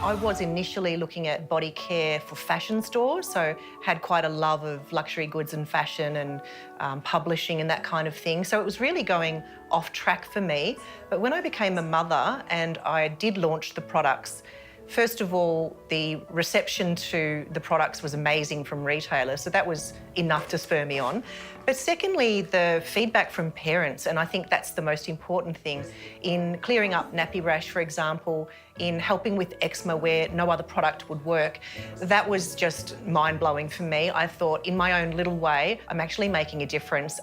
I was initially looking at body care for fashion stores, so had quite a love of luxury goods and fashion and publishing and that kind of thing. So it was really going off track for me. But when I became a mother and I did launch the products, first of all, the reception to the products was amazing from retailers, so that was enough to spur me on. But secondly, the feedback from parents, and I think that's the most important thing, in clearing up nappy rash, for example, in helping with eczema where no other product would work, that was just mind-blowing for me. I thought, in my own little way, I'm actually making a difference.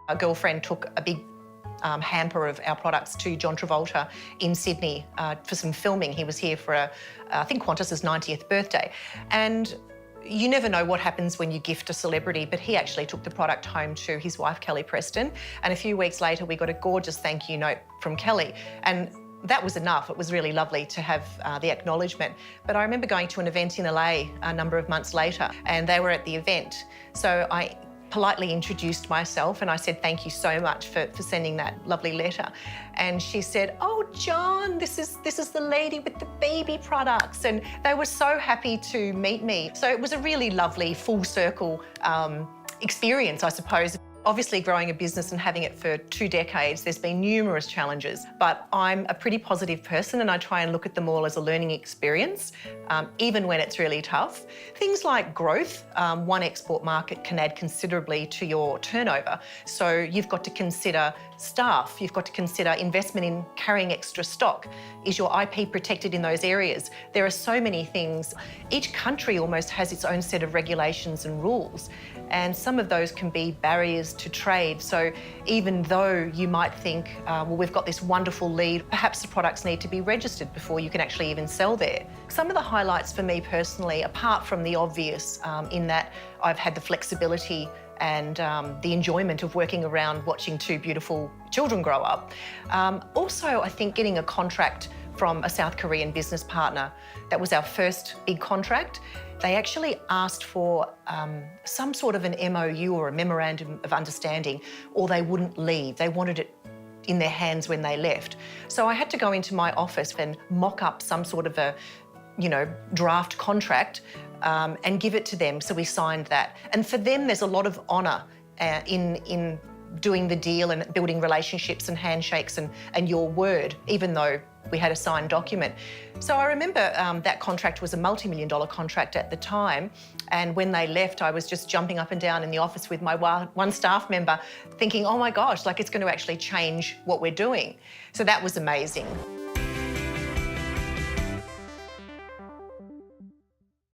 A girlfriend took a big hamper of our products to John Travolta in Sydney for some filming. He was here for, I think, Qantas's 90th birthday. And you never know what happens when you gift a celebrity, but he actually took the product home to his wife, Kelly Preston. And a few weeks later, we got a gorgeous thank you note from Kelly. And that was enough. It was really lovely to have the acknowledgement. But I remember going to an event in LA a number of months later, and they were at the event. So I politely introduced myself and I said, thank you so much for sending that lovely letter. And she said, oh, John, this is the lady with the baby products. And they were so happy to meet me. So it was a really lovely full circle experience, I suppose. Obviously, growing a business and having it for 2 decades, there's been numerous challenges, but I'm a pretty positive person and I try and look at them all as a learning experience, even when it's really tough. Things like growth, one export market can add considerably to your turnover. So you've got to consider staff, you've got to consider investment in carrying extra stock. Is your IP protected in those areas? There are so many things. Each country almost has its own set of regulations and rules, and some of those can be barriers to trade. So even though you might think, well, we've got this wonderful lead, perhaps the products need to be registered before you can actually even sell there. Some of the highlights for me personally, apart from the obvious, in that I've had the flexibility and the enjoyment of working around watching 2 beautiful children grow up. Also, I think getting a contract from a South Korean business partner, that was our first big contract. They actually asked for some sort of an MOU or a memorandum of understanding, or they wouldn't leave. They wanted it in their hands when they left. So I had to go into my office and mock up some sort of a, draft contract and give it to them. So we signed that. And for them, there's a lot of honour in doing the deal and building relationships and handshakes and your word, even though we had a signed document. So I remember that contract was a multi-million-dollar contract at the time. And when they left, I was just jumping up and down in the office with my one staff member thinking, oh my gosh, like it's going to actually change what we're doing. So that was amazing.